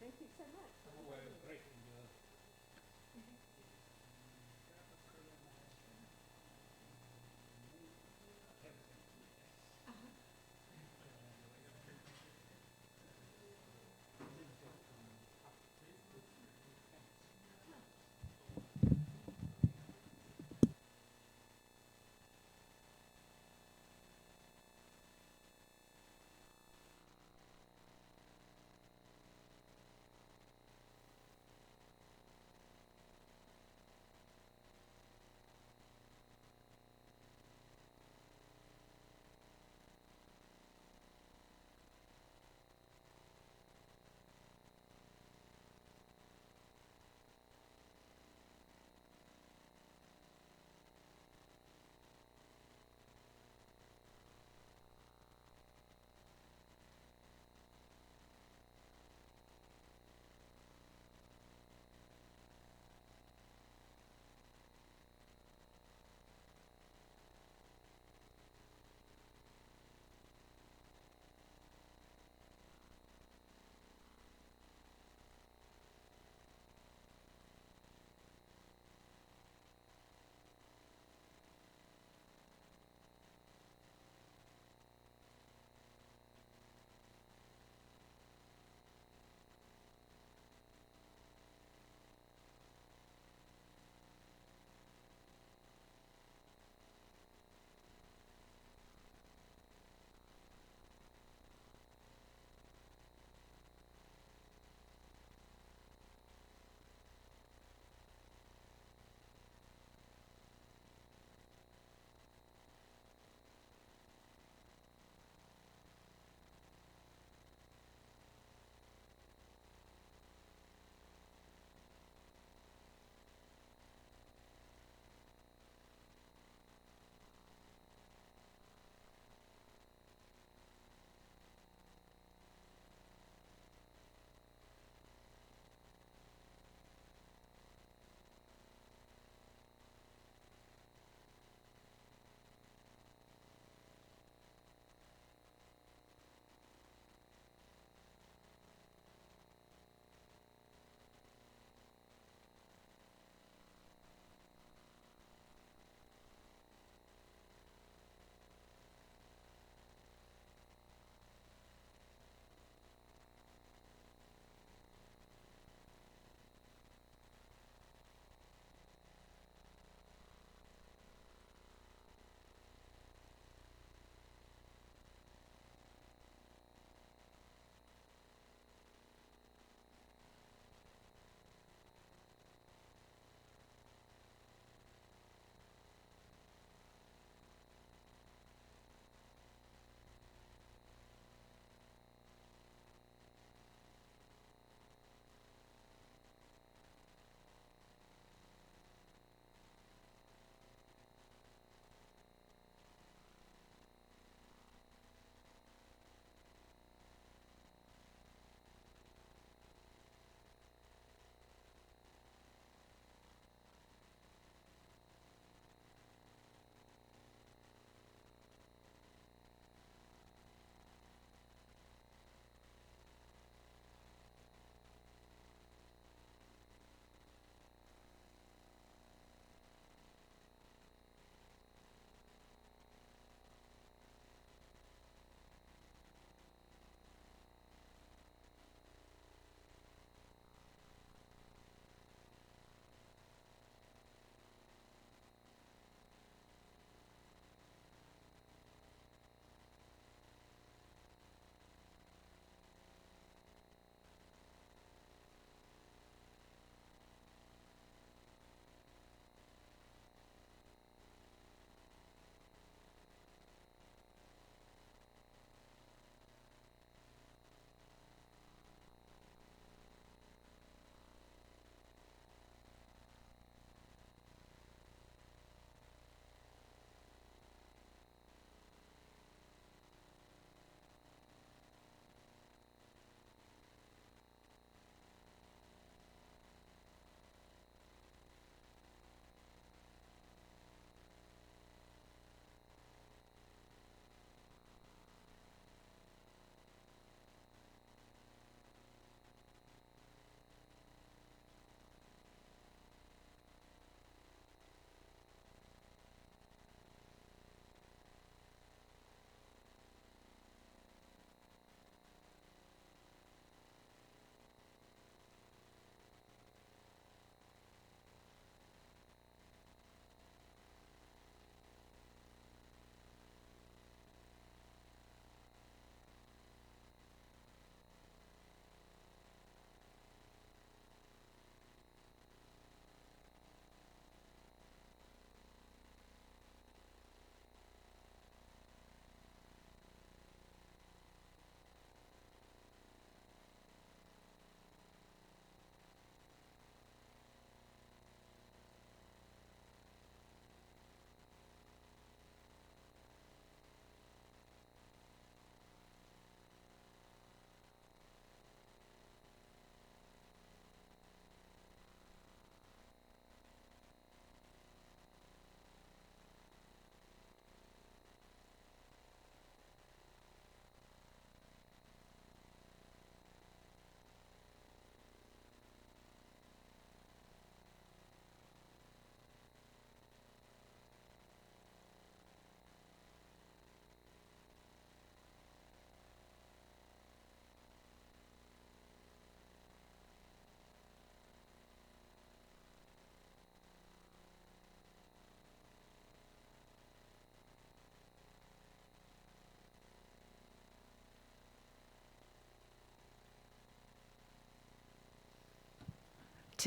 Thank you so much. Well, great.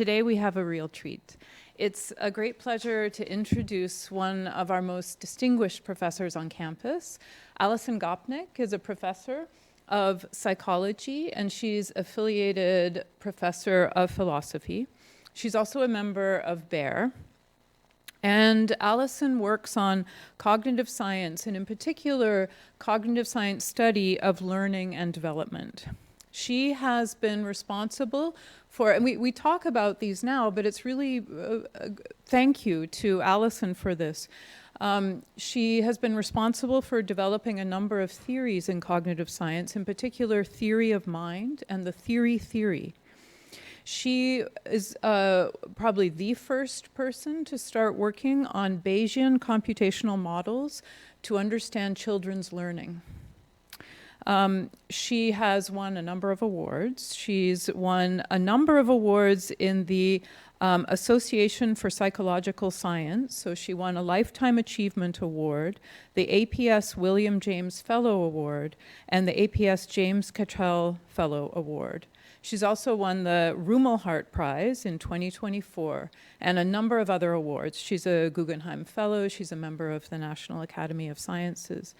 today we have a real treat. It's a great pleasure to introduce one of our most distinguished professors on campus. Alison Gopnik is a professor of psychology, and she's affiliated professor of philosophy. She's also a member of EMBER. And Alison works on cognitive science, and in particular, cognitive science study of learning and development. She has been responsible for, and we talk about these now, but it's really, thank you to Alison for this. She has been responsible for developing a number of theories in cognitive science, in particular theory of mind and the theory. She is probably the first person to start working on Bayesian computational models to understand children's learning. She has won a number of awards. She's won a number of awards in the Association for Psychological Science. So she won a Lifetime Achievement Award, the APS William James Fellow Award, and the APS James Cattell Fellow Award. She's also won the Rumelhart Prize in 2024 and a number of other awards. She's a Guggenheim Fellow. She's a member of the National Academy of Sciences.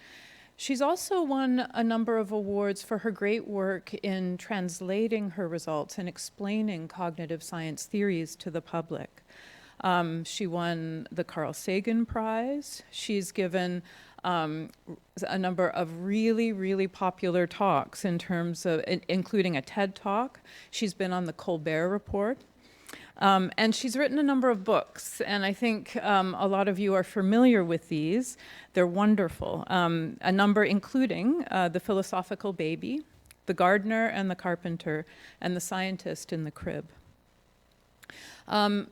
She's also won a number of awards for her great work in translating her results and explaining cognitive science theories to the public. She won the Carl Sagan Prize. She's given a number of really, really popular talks in terms of, including a TED Talk. She's been on the Colbert Report. And she's written a number of books, and I think a lot of you are familiar with these. They're wonderful. A number including The Philosophical Baby, The Gardener and the Carpenter, and The Scientist in the Crib.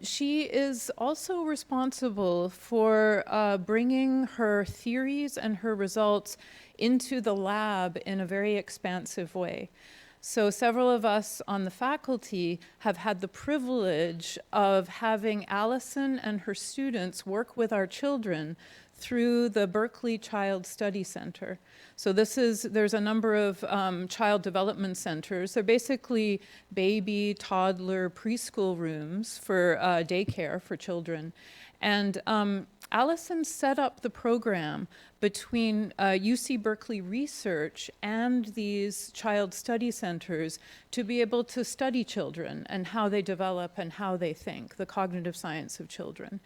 She is also responsible for bringing her theories and her results into the lab in a very expansive way. So several of us on the faculty have had the privilege of having Alison and her students work with our children through the Berkeley Child Study Center. So there's a number of child development centers. They're basically baby, toddler, preschool rooms for daycare for children. And Alison set up the program between UC Berkeley Research and these child study centers to be able to study children and how they develop and how they think, the cognitive science of children.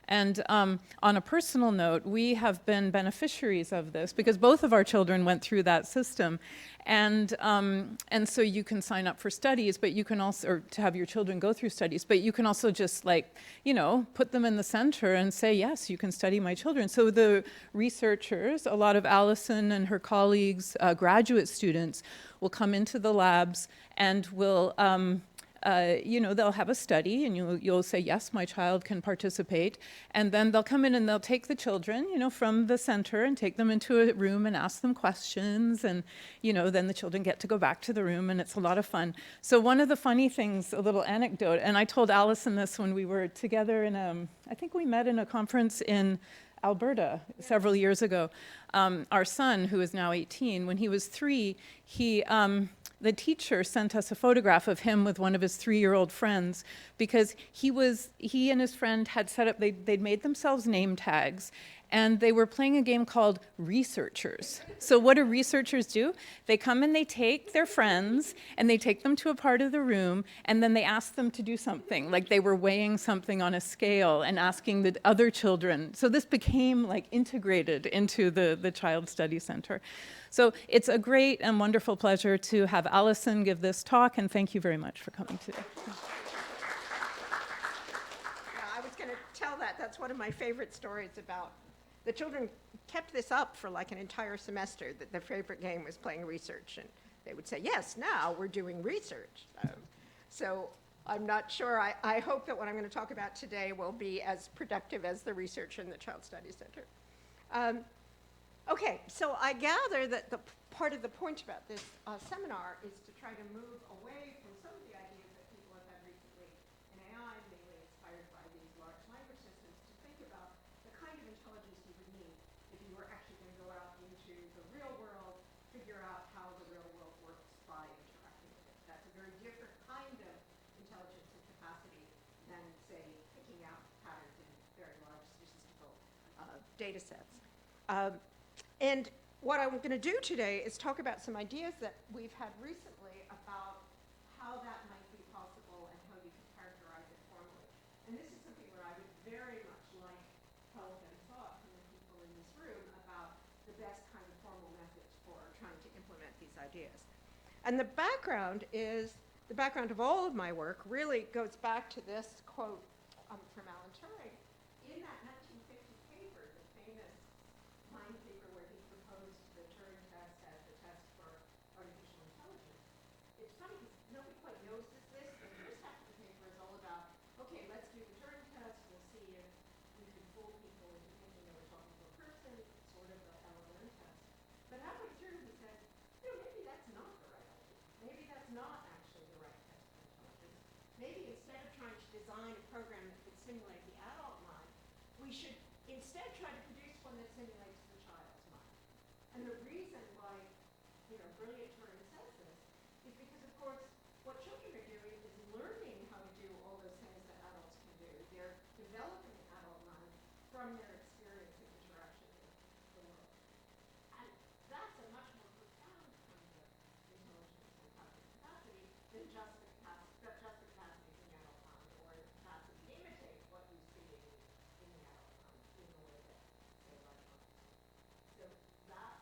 And on a personal note, we have been beneficiaries of this because both of our children went through that system. And so you can sign up for studies, but you can also, or to have your children go through studies, but you can also just put them in the center and say, yes, you can study my children. So the researchers, a lot of Alison and her colleagues, graduate students, will come into the labs and will they'll have a study and you'll say, yes, my child can participate. And then they'll come in and they'll take the children, from the center and take them into a room and ask them questions. And, then the children get to go back to the room and it's a lot of fun. So one of the funny things, a little anecdote, and I told Alison this when we were together I think we met in a conference in Alberta several years ago. Our son, who is now 18, when he was 3, the teacher sent us a photograph of him with one of his 3-year-old friends because he and his friend had set up, they'd made themselves name tags and they were playing a game called Researchers. So what do researchers do? They come and they take their friends and they take them to a part of the room and then they ask them to do something, like they were weighing something on a scale and asking the other children. So this became integrated into the Child Study Center. So it's a great and wonderful pleasure to have Alison give this talk, and thank you very much for coming today. Yeah, I was going to tell that. That's one of my favorite stories about the children kept this up for an entire semester, that their favorite game was playing research, and they would say, yes, now we're doing research. So I'm not sure. I hope that what I'm going to talk about today will be as productive as the research in the Child Study Center. Okay, so I gather that the part of the point about this seminar is to try to move away from some of the ideas that people have had recently in AI, mainly inspired by these large language systems, to think about the kind of intelligence you would need if you were actually going to go out into the real world, figure out how the real world works by interacting with it. That's a very different kind of intelligence and capacity data sets. And what I'm going to do today is talk about some ideas that we've had recently about how that might be possible and how you can characterize it formally. And this is something where I would very much like help and thought from the people in this room about the best kind of formal methods for trying to implement these ideas. And the background of all of my work really goes back to this quote from Alan Turing in that 1950 paper, the famous mind paper where he proposed the Turing test as the test for artificial intelligence. It's funny because nobody quite knows this. The first half of the paper is all about, okay, let's do the Turing test. We'll see if we can fool people into thinking that we're talking to a person, sort of the LLM test. But halfway through, he said, maybe that's not the right idea. Maybe that's not actually the right test for intelligence. Maybe instead of trying to design a program that could simulate the adult mind, we should instead try to produce one that simulates the child's mind. And the reason why, brilliant Turing says this is because, of course, what children are doing is learning how to do all those things that adults can do. They're developing an adult mind from their experience and interaction with the world. And that's a much more profound kind of intelligence and cognitive capacity than just the capacity of the adult mind or the capacity to imitate what you see in the adult mind in the way that, say, large minds. So that,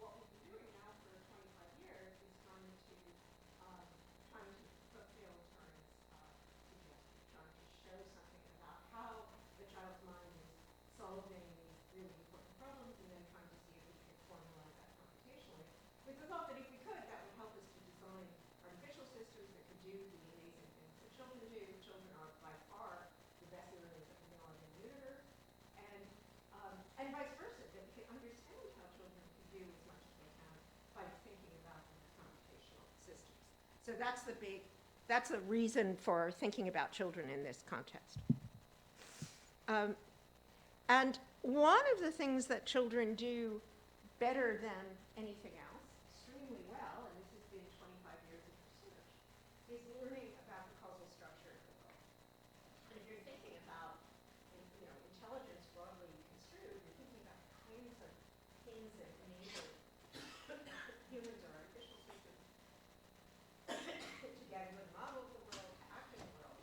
what we've been doing now for 25 years is trying to fulfill Turing's suggestion, trying to show something about how the child's mind is solving these really important problems and then trying to see if we can formalize that computationally. With the thought that if we could, that would help us to design artificial systems that could do the amazing things that children do. Children are by far the best learners that we know of in the universe. And vice versa, that we can understand how children can do as much as they can by thinking about them as computational systems. So that's the reason for thinking about children in this context. And one of the things that children do better than anything else, extremely well, and this has been 25 years of research, is learning about the causal structure of the world. And if you're thinking about intelligence broadly construed, you're thinking about the kinds of things that enable humans or artificial systems to get a good model of the world, to act in the world.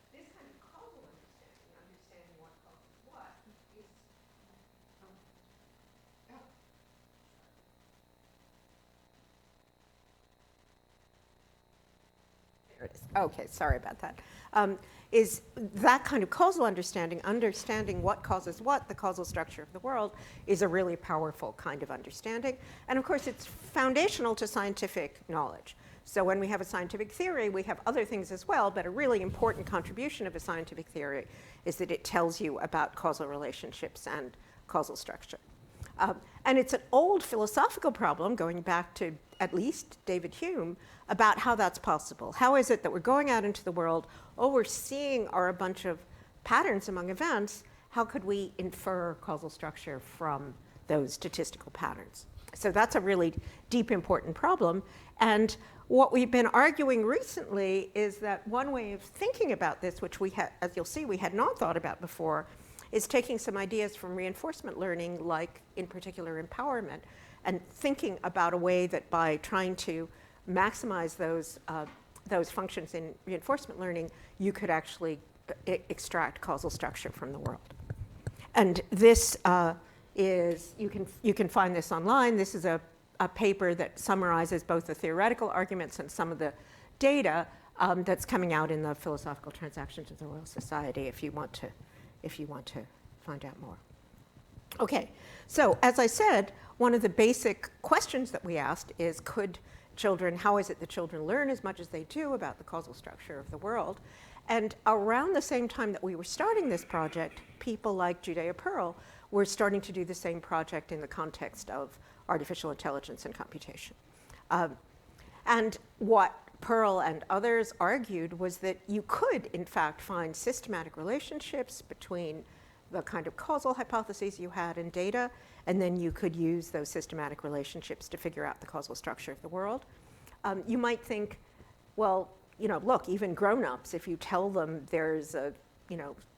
This kind of causal understanding what causes what, is there it is. Okay, sorry about that. Is that kind of causal understanding what causes what, the causal structure of the world, is a really powerful kind of understanding. And of course, it's foundational to scientific knowledge. So when we have a scientific theory, we have other things as well, but a really important contribution of a scientific theory is that it tells you about causal relationships and causal structure. And it's an old philosophical problem, going back to at least David Hume, about how that's possible. How is it that we're going out into the world, all we're seeing are a bunch of patterns among events, how could we infer causal structure from those statistical patterns? So that's a really deep, important problem. And what we've been arguing recently is that one way of thinking about this, which we had, as you'll see, we had not thought about before, is taking some ideas from reinforcement learning, like in particular empowerment, and thinking about a way that by trying to maximize those functions in reinforcement learning, you could actually extract causal structure from the world. And this you can find this online. This is a paper that summarizes both the theoretical arguments and some of the data that's coming out in the Philosophical Transactions of the Royal Society if you want to find out more. Okay, so as I said, one of the basic questions that we asked is, how is it that children learn as much as they do about the causal structure of the world? And around the same time that we were starting this project, people like Judea Pearl were starting to do the same project in the context of artificial intelligence and computation. And what Pearl and others argued was that you could, in fact, find systematic relationships between the kind of causal hypotheses you had in data, and then you could use those systematic relationships to figure out the causal structure of the world. You might think, well, look, even grown-ups, if you tell them there's a,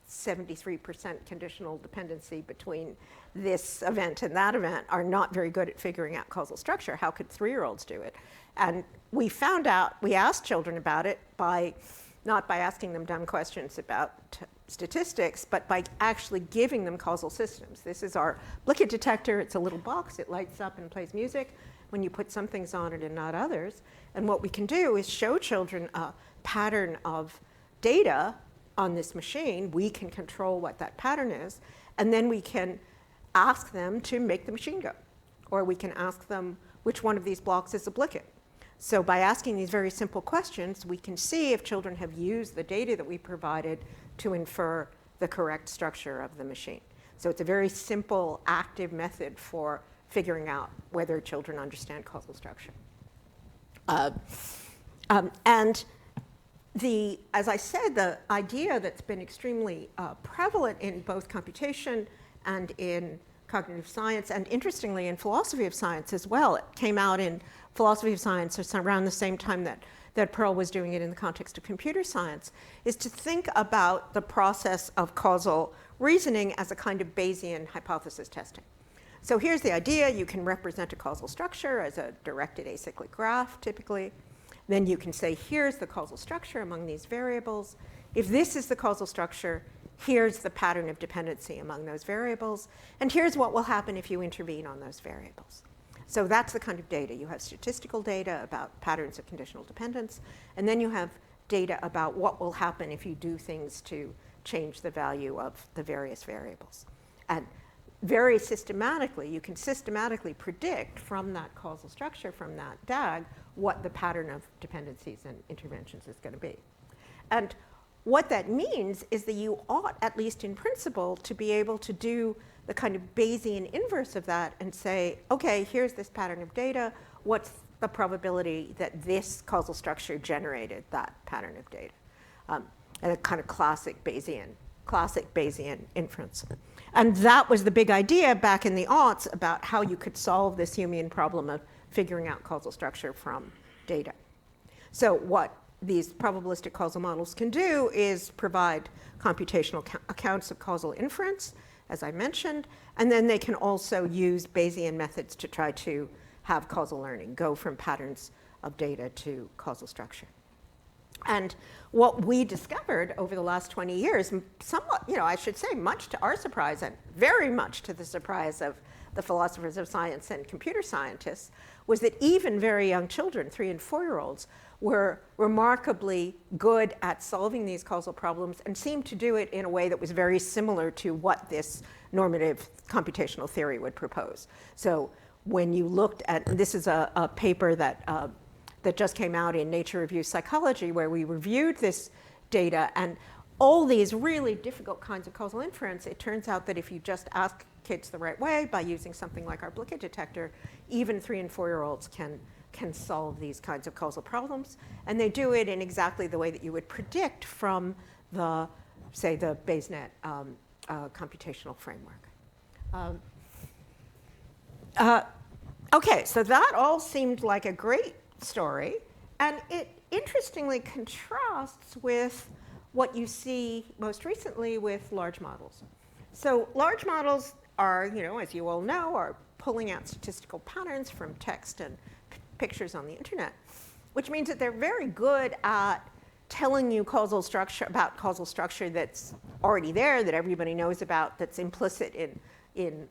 73% conditional dependency between this event and that event are not very good at figuring out causal structure. How could 3-year-olds do it? And we found out, we asked children about it not by asking them dumb questions about statistics, but by actually giving them causal systems. This is our Blickett detector. It's a little box. It lights up and plays music when you put some things on it and not others. And what we can do is show children a pattern of data on this machine. We can control what that pattern is, and then we can ask them to make the machine go. Or we can ask them which one of these blocks is a Blickett. So by asking these very simple questions, we can see if children have used the data that we provided to infer the correct structure of the machine. So it's a very simple, active method for figuring out whether children understand causal structure. And as I said, the idea that's been extremely prevalent in both computation and in cognitive science, and interestingly in philosophy of science as well. It came out in philosophy of science around the same time that Pearl was doing it in the context of computer science, is to think about the process of causal reasoning as a kind of Bayesian hypothesis testing. So here's the idea. You can represent a causal structure as a directed acyclic graph, typically. Then you can say, here's the causal structure among these variables. If this is the causal structure, here's the pattern of dependency among those variables, and here's what will happen if you intervene on those variables. So that's the kind of data. You have statistical data about patterns of conditional dependence, and then you have data about what will happen if you do things to change the value of the various variables. And very systematically, you can systematically predict from that causal structure, from that DAG, what the pattern of dependencies and interventions is going to be. And what that means is that you ought, at least in principle, to be able to do the kind of Bayesian inverse of that and say, okay, here's this pattern of data. What's the probability that this causal structure generated that pattern of data? And a kind of classic Bayesian inference. And that was the big idea back in the aughts about how you could solve this Humean problem of figuring out causal structure from data. So what these probabilistic causal models can do is provide computational accounts of causal inference, as I mentioned, and then they can also use Bayesian methods to try to have causal learning, go from patterns of data to causal structure. And what we discovered over the last 20 years, somewhat, I should say, much to our surprise and very much to the surprise of the philosophers of science and computer scientists, was that even very young children, 3- and 4-year-olds, were remarkably good at solving these causal problems and seemed to do it in a way that was very similar to what this normative computational theory would propose. So when you looked at, this is a paper that just came out in Nature Reviews Psychology, where we reviewed this data and all these really difficult kinds of causal inference, it turns out that if you just ask kids the right way by using something like our Blickett detector, even 3- and 4-year-olds can solve these kinds of causal problems. And they do it in exactly the way that you would predict from the, say, the BayesNet computational framework. Okay, so that all seemed like a great story. And it interestingly contrasts with what you see most recently with large models. So large models are, as you all know, are pulling out statistical patterns from text and pictures on the internet, which means that they're very good at telling you causal structure that's already there, that everybody knows about, that's implicit in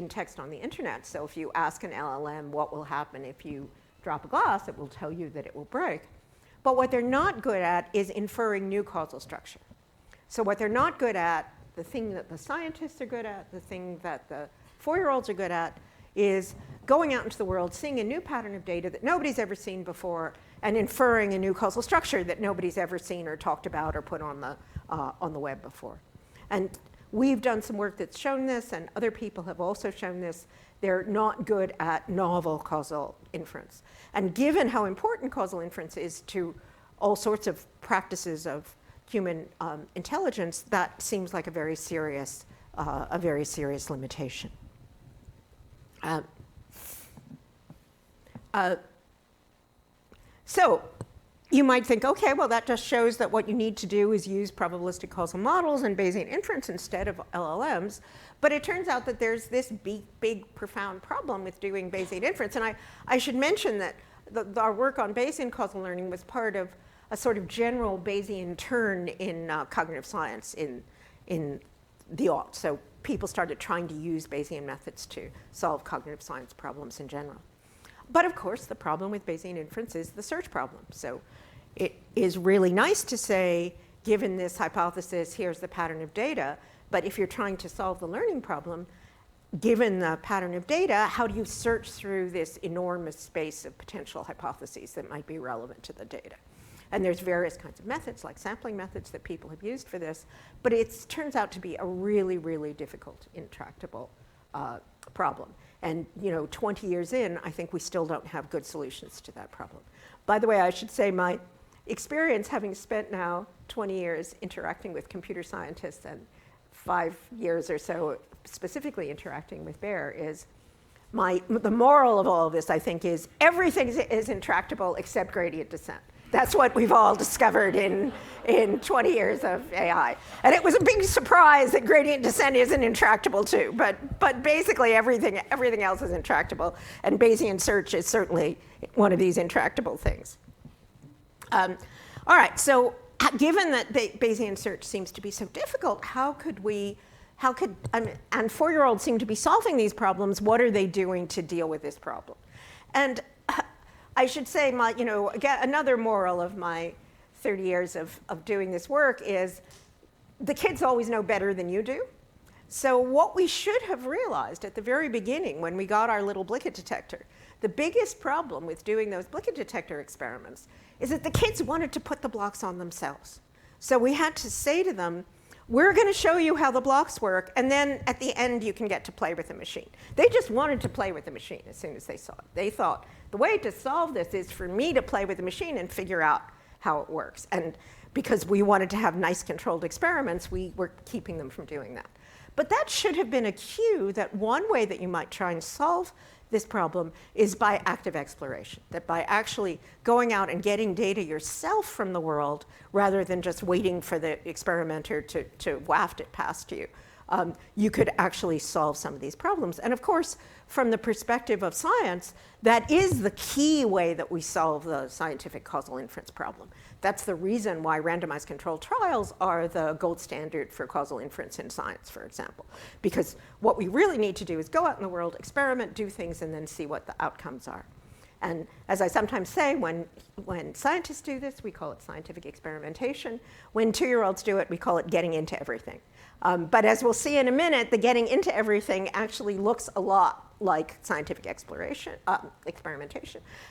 text on the internet. So if you ask an LLM what will happen if you drop a glass, it will tell you that it will break. But what they're not good at is inferring new causal structure. So what they're not good at, the thing that the scientists are good at, the thing that the 4-year-olds are good at, is going out into the world, seeing a new pattern of data that nobody's ever seen before, and inferring a new causal structure that nobody's ever seen or talked about or put on the web before. And we've done some work that's shown this, and other people have also shown this. They're not good at novel causal inference. And given how important causal inference is to all sorts of practices of human intelligence, that seems like a very serious limitation. So you might think, okay, well, that just shows that what you need to do is use probabilistic causal models and Bayesian inference instead of LLMs. But it turns out that there's this big, profound problem with doing Bayesian inference. And I should mention that our work on Bayesian causal learning was part of a sort of general Bayesian turn in cognitive science in the aughts. So people started trying to use Bayesian methods to solve cognitive science problems in general. But of course, the problem with Bayesian inference is the search problem. So it is really nice to say, given this hypothesis, here's the pattern of data. But if you're trying to solve the learning problem, given the pattern of data, how do you search through this enormous space of potential hypotheses that might be relevant to the data? And there's various kinds of methods, like sampling methods, that people have used for this. But it turns out to be a really, really difficult, intractable problem. And 20 years in, I think we still don't have good solutions to that problem. By the way, I should say my experience, having spent now 20 years interacting with computer scientists and 5 years or so specifically interacting with Bear, is the moral of all of this, I think, is everything is intractable except gradient descent. That's what we've all discovered in 20 years of AI. And it was a big surprise that gradient descent isn't intractable too. But basically everything else is intractable. And Bayesian search is certainly one of these intractable things. All right, so given that Bayesian search seems to be so difficult, and 4-year-olds seem to be solving these problems, what are they doing to deal with this problem? And I should say, again, another moral of my 30 years of doing this work is the kids always know better than you do. So what we should have realized at the very beginning when we got our little Blicket detector, the biggest problem with doing those Blicket detector experiments is that the kids wanted to put the blocks on themselves. So we had to say to them, we're going to show you how the blocks work, and then at the end you can get to play with the machine. They just wanted to play with the machine as soon as they saw it. They thought, the way to solve this is for me to play with the machine and figure out how it works. And because we wanted to have nice controlled experiments, we were keeping them from doing that. But that should have been a cue that one way that you might try and solve this problem is by active exploration, that by actually going out and getting data yourself from the world rather than just waiting for the experimenter to waft it past you, you could actually solve some of these problems. And of course, from the perspective of science, that is the key way that we solve the scientific causal inference problem. That's the reason why randomized controlled trials are the gold standard for causal inference in science, for example. Because what we really need to do is go out in the world, experiment, do things, and then see what the outcomes are. And as I sometimes say, when scientists do this, we call it scientific experimentation. When 2-year-olds do it, we call it getting into everything. But as we'll see in a minute, the getting into everything actually looks a lot like scientific experimentation.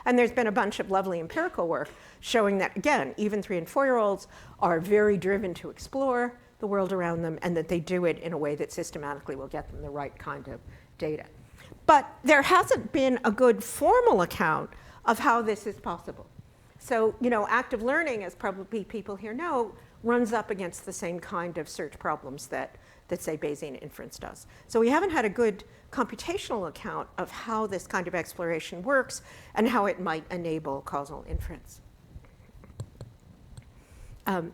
And there's been a bunch of lovely empirical work showing that, again, even 3- and 4-year-olds are very driven to explore the world around them, and that they do it in a way that systematically will get them the right kind of data. But there hasn't been a good formal account of how this is possible. So, active learning, as probably people here know, runs up against the same kind of search problems that say Bayesian inference does. So we haven't had a good computational account of how this kind of exploration works and how it might enable causal inference. And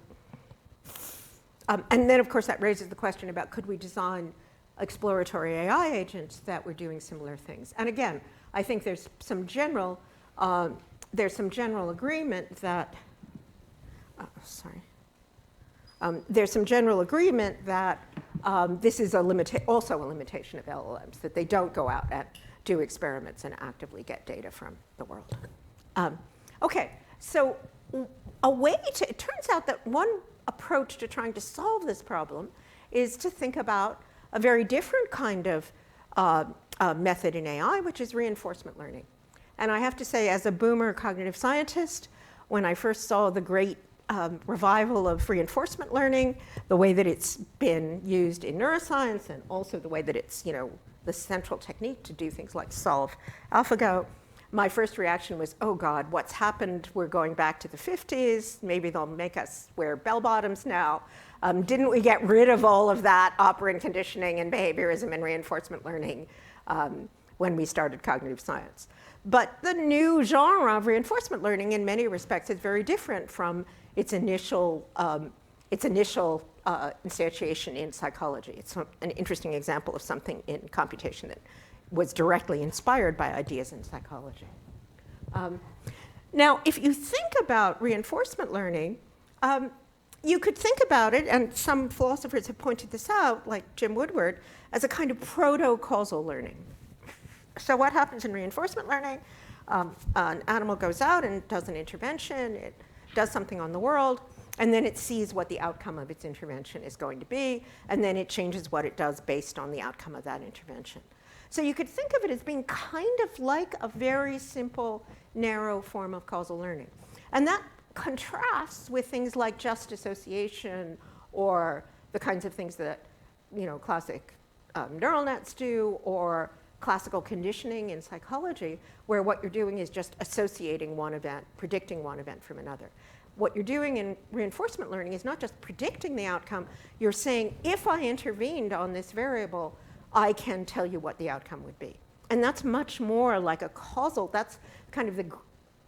then, of course, that raises the question about could we design exploratory AI agents that were doing similar things. And again, I think there's some general agreement that, there's some general agreement that this is also a limitation of LLMs, that they don't go out and do experiments and actively get data from the world. Okay, so it turns out that one approach to trying to solve this problem is to think about a very different kind of method in AI, which is reinforcement learning. And I have to say, as a boomer cognitive scientist, when I first saw the great revival of reinforcement learning, the way that it's been used in neuroscience, and also the way that it's, the central technique to do things like solve AlphaGo, my first reaction was, oh God, what's happened? We're going back to the 50s. Maybe they'll make us wear bell bottoms now. Didn't we get rid of all of that operant conditioning and behaviorism and reinforcement learning when we started cognitive science? But the new genre of reinforcement learning in many respects is very different from its initial instantiation in psychology. It's an interesting example of something in computation that was directly inspired by ideas in psychology. Now, if you think about reinforcement learning, you could think about it, and some philosophers have pointed this out, like Jim Woodward, as a kind of proto-causal learning. So what happens in reinforcement learning? An animal goes out and does an intervention, it does something on the world, and then it sees what the outcome of its intervention is going to be, and then it changes what it does based on the outcome of that intervention. So you could think of it as being kind of like a very simple, narrow form of causal learning. And that contrasts with things like just association or the kinds of things that classic neural nets do, or classical conditioning in psychology, where what you're doing is just associating one event, predicting one event from another. What you're doing in reinforcement learning is not just predicting the outcome, you're saying, if I intervened on this variable, I can tell you what the outcome would be. And that's much more like a causal, that's kind of the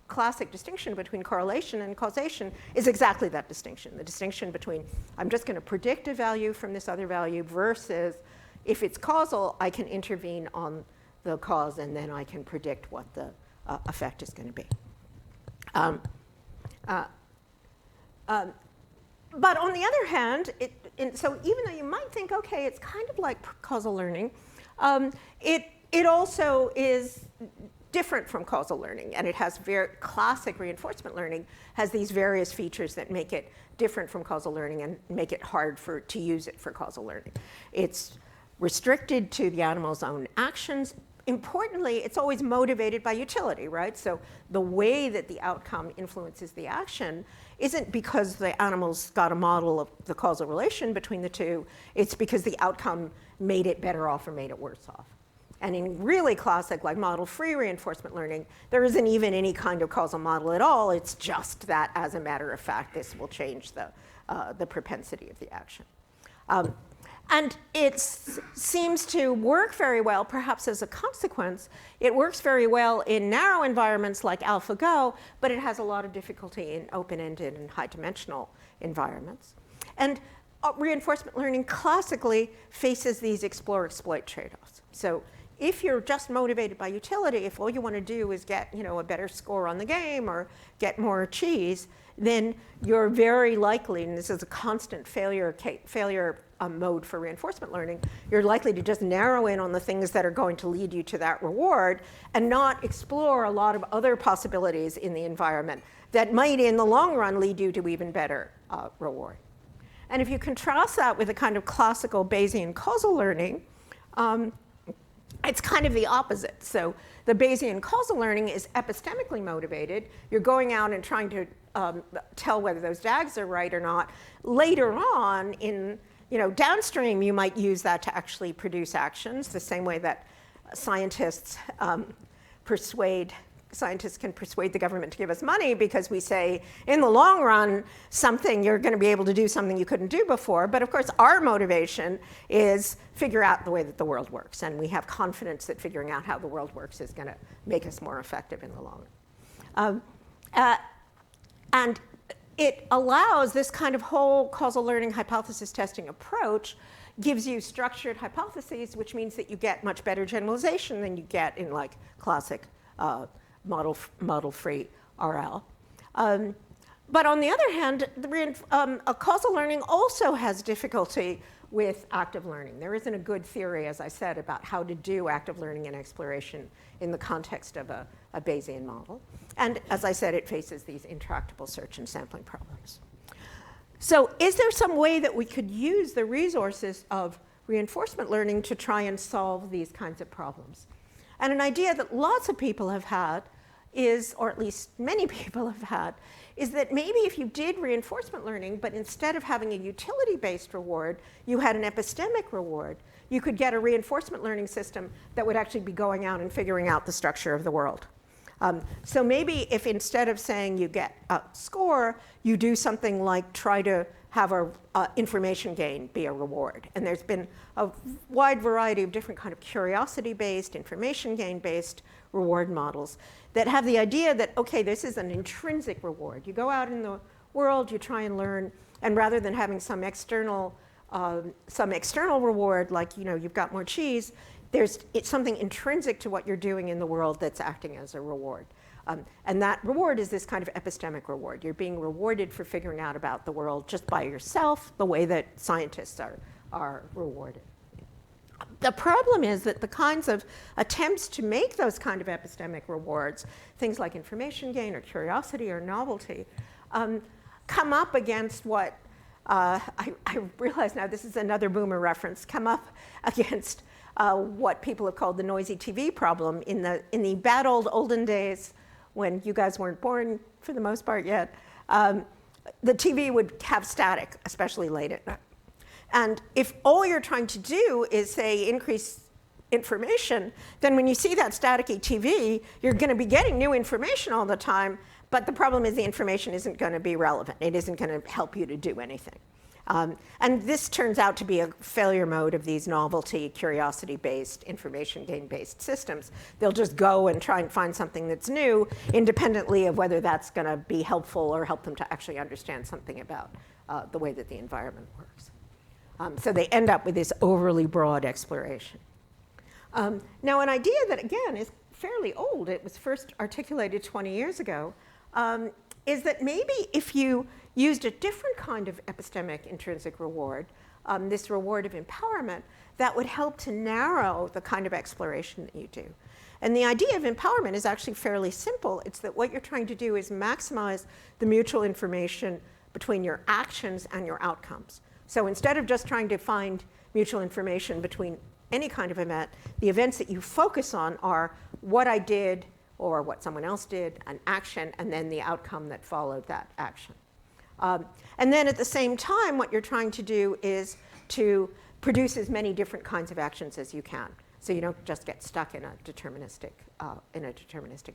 classic distinction between correlation and causation is exactly that distinction. The distinction between I'm just going to predict a value from this other value versus if it's causal, I can intervene on the cause and then I can predict what the effect is going to be. But on the other hand, so even though you might think, okay, it's kind of like causal learning, it also is different from causal learning, and it has very classic reinforcement learning has these various features that make it different from causal learning and make it hard to use it for causal learning. It's restricted to the animal's own actions. Importantly, it's always motivated by utility, right? So the way that the outcome influences the action isn't because the animal's got a model of the causal relation between the two, it's because the outcome made it better off or made it worse off. And in really classic, like model-free reinforcement learning, there isn't even any kind of causal model at all. It's just that, as a matter of fact, this will change the propensity of the action. And it seems to work very well, perhaps as a consequence. It works very well in narrow environments like AlphaGo, but it has a lot of difficulty in open-ended and high-dimensional environments. And reinforcement learning classically faces these explore-exploit trade-offs. So if you're just motivated by utility, if all you want to do is get a better score on the game or get more cheese, then you're very likely, and this is a constant failure mode for reinforcement learning, you're likely to just narrow in on the things that are going to lead you to that reward and not explore a lot of other possibilities in the environment that might, in the long run, lead you to even better reward. And if you contrast that with a kind of classical Bayesian causal learning, it's kind of the opposite. So the Bayesian causal learning is epistemically motivated. You're going out and trying to tell whether those DAGs are right or not. Later on, in downstream, you might use that to actually produce actions, the same way that scientists can persuade the government to give us money because we say, in the long run, you're going to be able to do something you couldn't do before. But of course, our motivation is figure out the way that the world works. And we have confidence that figuring out how the world works is going to make us more effective in the long run. And it allows this kind of whole causal learning hypothesis testing approach gives you structured hypotheses, which means that you get much better generalization than you get in like classic model-free RL. But on the other hand, causal learning also has difficulty with active learning. There isn't a good theory, as I said, about how to do active learning and exploration in the context of a Bayesian model. And as I said, it faces these intractable search and sampling problems. So is there some way that we could use the resources of reinforcement learning to try and solve these kinds of problems? And an idea that lots of people have had is, or at least many people have had, is that maybe if you did reinforcement learning, but instead of having a utility-based reward, you had an epistemic reward, you could get a reinforcement learning system that would actually be going out and figuring out the structure of the world. So maybe if instead of saying you get a score, you do something like try to have a information gain be a reward. And there's been a wide variety of different kind of curiosity-based, information gain-based reward models that have the idea that, okay, this is an intrinsic reward. You go out in the world, you try and learn, and rather than having some external reward, like, you know, you've got more cheese, it's something intrinsic to what you're doing in the world that's acting as a reward. And that reward is this kind of epistemic reward. You're being rewarded for figuring out about the world just by yourself, the way that scientists are rewarded. The problem is that the kinds of attempts to make those kind of epistemic rewards, things like information gain or curiosity or novelty, come up against what, I realize now this is another boomer reference, come up against what people have called the noisy TV problem. In the bad olden days, when you guys weren't born for the most part yet, the TV would have static, especially late at night. And if all you're trying to do is, say, increase information, then when you see that staticky TV, you're going to be getting new information all the time, but the problem is the information isn't going to be relevant. It isn't going to help you to do anything. And this turns out to be a failure mode of these novelty, curiosity-based, information gain-based systems. They'll just go and try and find something that's new, independently of whether that's going to be helpful or help them to actually understand something about the way that the environment works. So they end up with this overly broad exploration. Now, an idea that, again, is fairly old, it was first articulated 20 years ago, is that maybe if you used a different kind of epistemic intrinsic reward, this reward of empowerment, that would help to narrow the kind of exploration that you do. And the idea of empowerment is actually fairly simple. It's that what you're trying to do is maximize the mutual information between your actions and your outcomes. So instead of just trying to find mutual information between any kind of event, the events that you focus on are what I did or what someone else did, an action, and then the outcome that followed that action. And then at the same time, what you're trying to do is to produce as many different kinds of actions as you can, so you don't just get stuck in a deterministic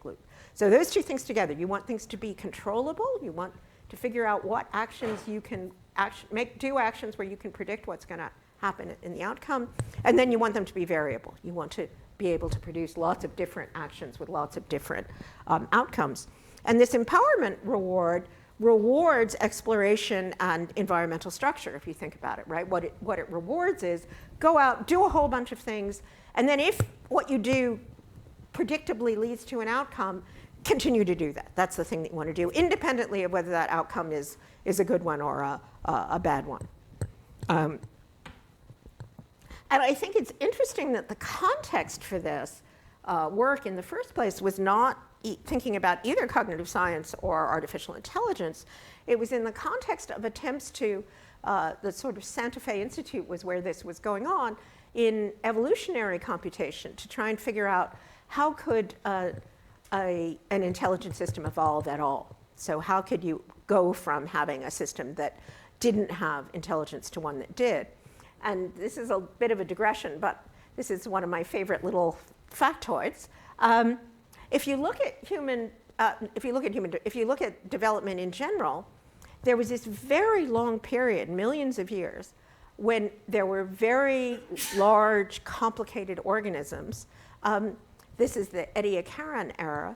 loop. So those two things together, you want things to be controllable, you want to figure out what actions you can do actions where you can predict what's going to happen in the outcome, and then you want them to be variable. You want to be able to produce lots of different actions with lots of different outcomes. And this empowerment reward rewards exploration and environmental structure, if you think about it, right? What it rewards is go out, do a whole bunch of things, and then if what you do predictably leads to an outcome, continue to do that. That's the thing that you want to do, independently of whether that outcome is a good one or a bad one. And I think it's interesting that the context for this work in the first place was not thinking about either cognitive science or artificial intelligence. It was in the context of attempts to, the sort of Santa Fe Institute was where this was going on, in evolutionary computation, to try and figure out how could an intelligent system evolve at all. So how could you go from having a system that didn't have intelligence to one that did? And this is a bit of a digression, but this is one of my favorite little factoids. If you look at development in general, there was this very long period, millions of years, when there were very large, complicated organisms. This is the Ediacaran era.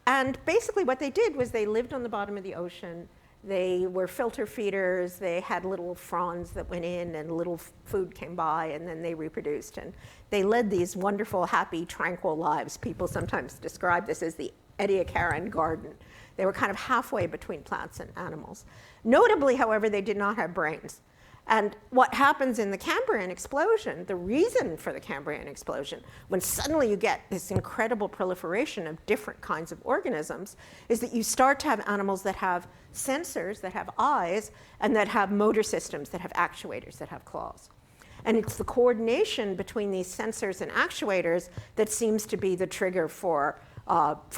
And basically what they did was they lived on the bottom of the ocean. They were filter feeders. They had little fronds that went in and little food came by, and then they reproduced. And they led these wonderful, happy, tranquil lives. People sometimes describe this as the Ediacaran garden. They were kind of halfway between plants and animals. Notably, however, they did not have brains. And what happens in the Cambrian explosion, the reason for the Cambrian explosion, when suddenly you get this incredible proliferation of different kinds of organisms, is that you start to have animals that have sensors, that have eyes, and that have motor systems, that have actuators, that have claws. And it's the coordination between these sensors and actuators that seems to be the trigger for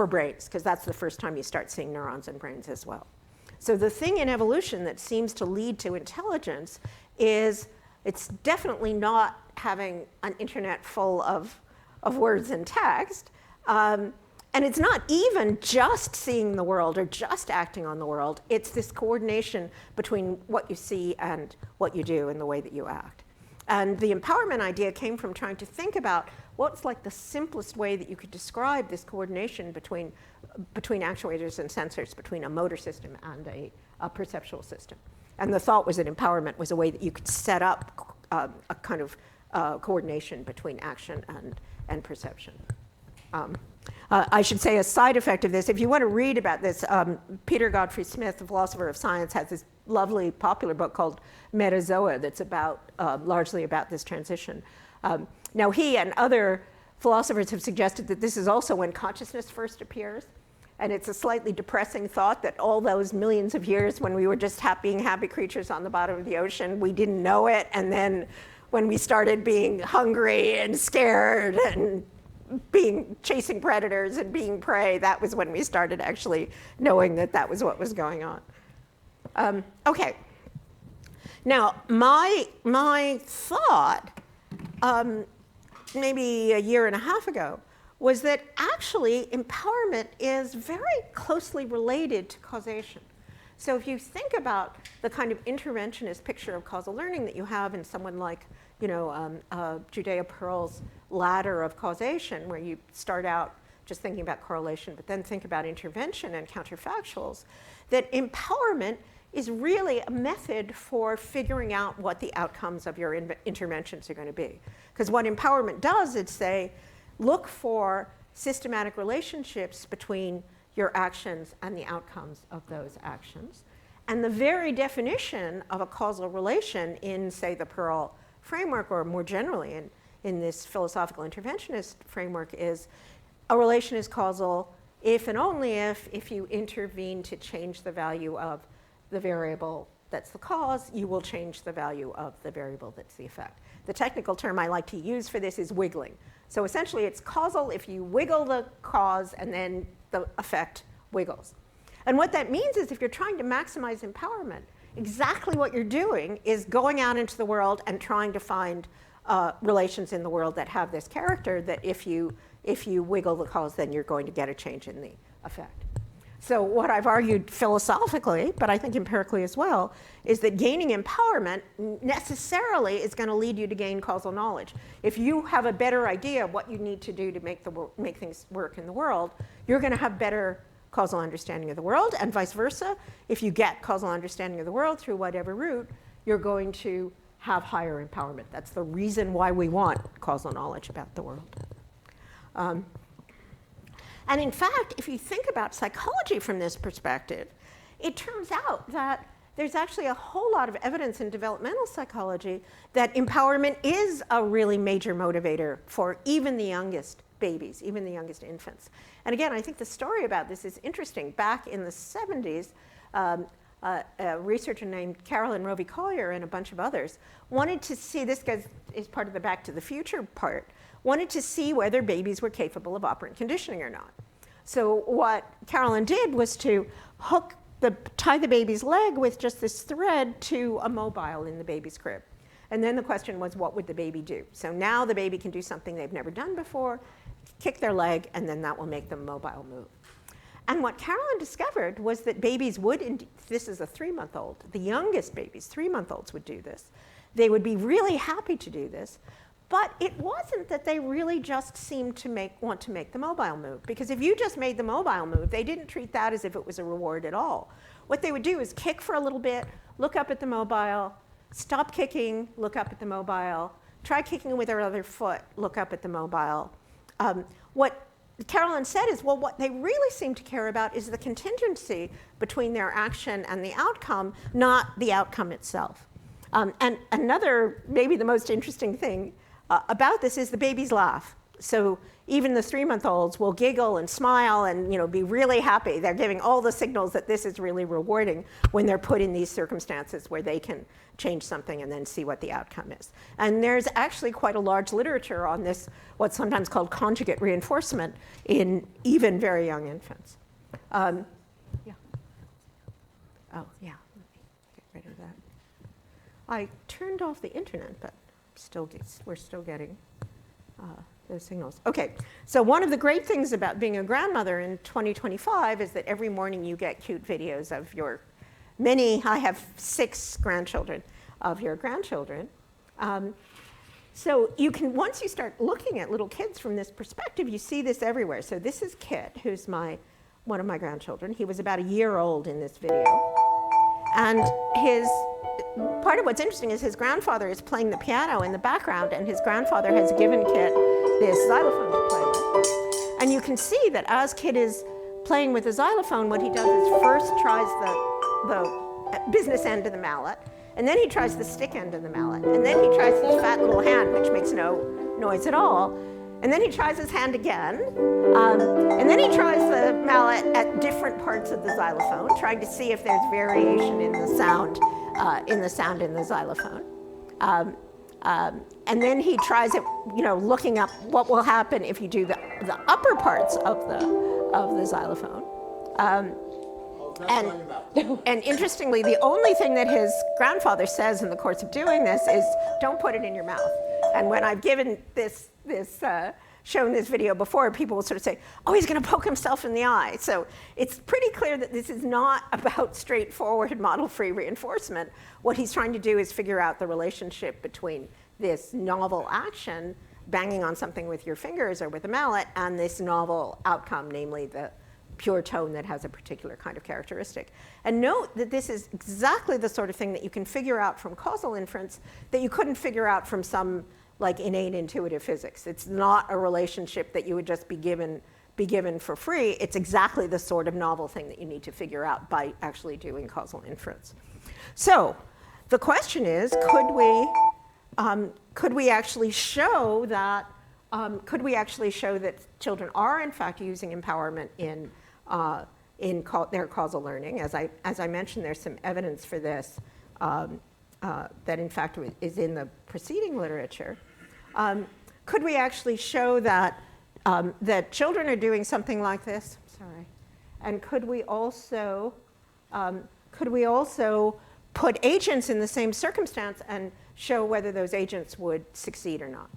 brains, because that's the first time you start seeing neurons in brains as well. So the thing in evolution that seems to lead to intelligence is it's definitely not having an internet full of words and text. And it's not even just seeing the world or just acting on the world. It's this coordination between what you see and what you do and the way that you act. And the empowerment idea came from trying to think about what's like the simplest way that you could describe this coordination between actuators and sensors, between a motor system and a perceptual system. And the thought was that empowerment was a way that you could set up a kind of coordination between action and perception. I should say a side effect of this, if you want to read about this, Peter Godfrey Smith, the philosopher of science, has this lovely popular book called Metazoa that's largely about this transition. Now he and other philosophers have suggested that this is also when consciousness first appears. And it's a slightly depressing thought that all those millions of years when we were just being happy creatures on the bottom of the ocean, we didn't know it. And then when we started being hungry and scared and chasing predators and being prey, that was when we started actually knowing that that was what was going on. Okay. Now, my thought, maybe a year and a half ago, was that actually empowerment is very closely related to causation. So if you think about the kind of interventionist picture of causal learning that you have in someone like, Judea Pearl's ladder of causation, where you start out just thinking about correlation, but then think about intervention and counterfactuals, that empowerment is really a method for figuring out what the outcomes of your interventions are going to be. Because what empowerment does is say, look for systematic relationships between your actions and the outcomes of those actions. And the very definition of a causal relation in, say, the Pearl framework, or more generally in this philosophical interventionist framework, is a relation is causal if and only if you intervene to change the value of the variable that's the cause, you will change the value of the variable that's the effect. The technical term I like to use for this is wiggling. So essentially it's causal if you wiggle the cause and then the effect wiggles. And what that means is if you're trying to maximize empowerment, exactly what you're doing is going out into the world and trying to find relations in the world that have this character, that if you wiggle the cause, then you're going to get a change in the effect. So what I've argued philosophically, but I think empirically as well, is that gaining empowerment necessarily is going to lead you to gain causal knowledge. If you have a better idea of what you need to do to make things work in the world, you're going to have better causal understanding of the world, and vice versa. If you get causal understanding of the world through whatever route, you're going to have higher empowerment. That's the reason why we want causal knowledge about the world. And in fact, if you think about psychology from this perspective, it turns out that there's actually a whole lot of evidence in developmental psychology that empowerment is a really major motivator for even the youngest babies, even the youngest infants. And again, I think the story about this is interesting. Back in the 70s, a researcher named Carolyn Roby Collier and a bunch of others wanted to see, this is part of the Back to the Future part, wanted to see whether babies were capable of operant conditioning or not. So what Carolyn did was to tie the baby's leg with just this thread to a mobile in the baby's crib. And then the question was, what would the baby do? So now the baby can do something they've never done before, kick their leg, and then that will make the mobile move. And what Carolyn discovered was that babies would, this is a 3-month-old, the youngest babies, 3-month-olds would do this. They would be really happy to do this, but it wasn't that they really just seemed to want to make the mobile move. Because if you just made the mobile move, they didn't treat that as if it was a reward at all. What they would do is kick for a little bit, look up at the mobile, stop kicking, look up at the mobile, try kicking with their other foot, look up at the mobile. What Carolyn said is, well, what they really seem to care about is the contingency between their action and the outcome, not the outcome itself. And another, maybe the most interesting thing about this is the babies laugh. So even the 3-month-olds will giggle and smile and be really happy. They're giving all the signals that this is really rewarding when they're put in these circumstances where they can change something and then see what the outcome is. And there's actually quite a large literature on this, what's sometimes called conjugate reinforcement in even very young infants. Yeah. Oh, yeah. Get rid of that. I turned off the internet, but we're still getting those signals. Okay, so one of the great things about being a grandmother in 2025 is that every morning you get cute videos of your I have 6 grandchildren, of your grandchildren. So you can, once you start looking at little kids from this perspective, you see this everywhere. So this is Kit, who's one of my grandchildren. He was about a year old in this video. And part of what's interesting is his grandfather is playing the piano in the background, and his grandfather has given Kit this xylophone to play with. And you can see that as Kit is playing with the xylophone, what he does is first tries the business end of the mallet, and then he tries the stick end of the mallet, and then he tries his fat little hand, which makes no noise at all, and then he tries his hand again, and then he tries the mallet at different parts of the xylophone, trying to see if there's variation in the sound in the xylophone. And then he tries it, looking up what will happen if you do the upper parts of the xylophone. And interestingly, the only thing that his grandfather says in the course of doing this is, don't put it in your mouth. And when I've given shown this video before, people will sort of say, oh, he's going to poke himself in the eye. So it's pretty clear that this is not about straightforward model-free reinforcement. What he's trying to do is figure out the relationship between this novel action, banging on something with your fingers or with a mallet, and this novel outcome, namely the pure tone that has a particular kind of characteristic. And note that this is exactly the sort of thing that you can figure out from causal inference that you couldn't figure out from some innate intuitive physics. It's not a relationship that you would just be given for free. It's exactly the sort of novel thing that you need to figure out by actually doing causal inference. So the question is, could we actually show that children are in fact using empowerment in their causal learning? As I mentioned, there's some evidence for this that in fact is in the preceding literature. Could we actually show that children are doing something like this? Sorry. And could we also put agents in the same circumstance and show whether those agents would succeed or not?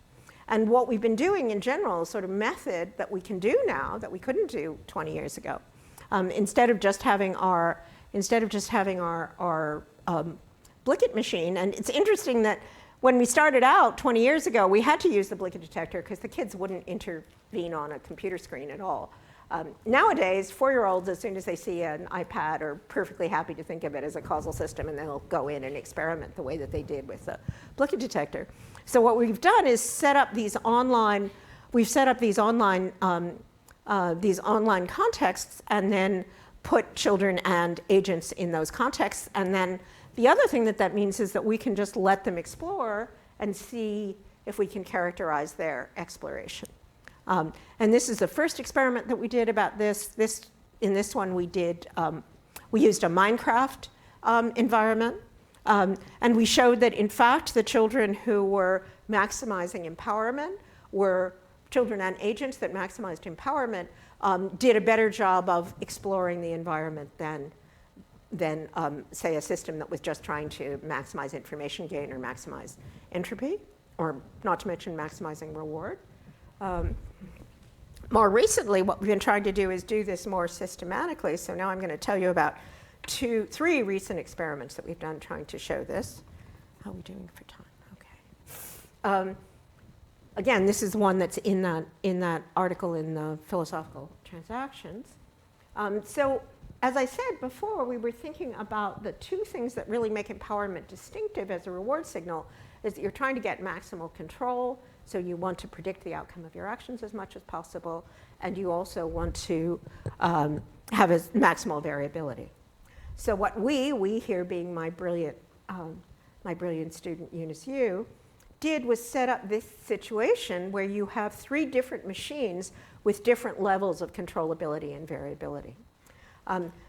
And what we've been doing in general, sort of method that we can do now that we couldn't do 20 years ago, instead of just having our Blicket machine. And it's interesting that when we started out 20 years ago, we had to use the Blicket detector because the kids wouldn't intervene on a computer screen at all. Nowadays, 4-year-olds, as soon as they see an iPad, are perfectly happy to think of it as a causal system, and they'll go in and experiment the way that they did with the Blicket detector. So what we've done is set up these online contexts, and then put children and agents in those contexts. And then the other thing that means is that we can just let them explore and see if we can characterize their exploration. And this is the first experiment that we did about this. In this one, we used a Minecraft environment. And we showed that, in fact, the children who were maximizing empowerment were children and agents that maximized empowerment did a better job of exploring the environment than say, a system that was just trying to maximize information gain or maximize entropy, or not to mention maximizing reward. More recently, what we've been trying to do is do this more systematically. So now I'm going to tell you about 3 recent experiments that we've done trying to show this. How are we doing for time? Okay. Again, this is one that's in that article in the Philosophical Transactions. So as I said before, we were thinking about the 2 things that really make empowerment distinctive as a reward signal is that you're trying to get maximal control. So you want to predict the outcome of your actions as much as possible. And you also want to have a maximal variability. So what we here being my brilliant student Eunice Yu, did was set up this situation where you have 3 different machines with different levels of controllability and variability.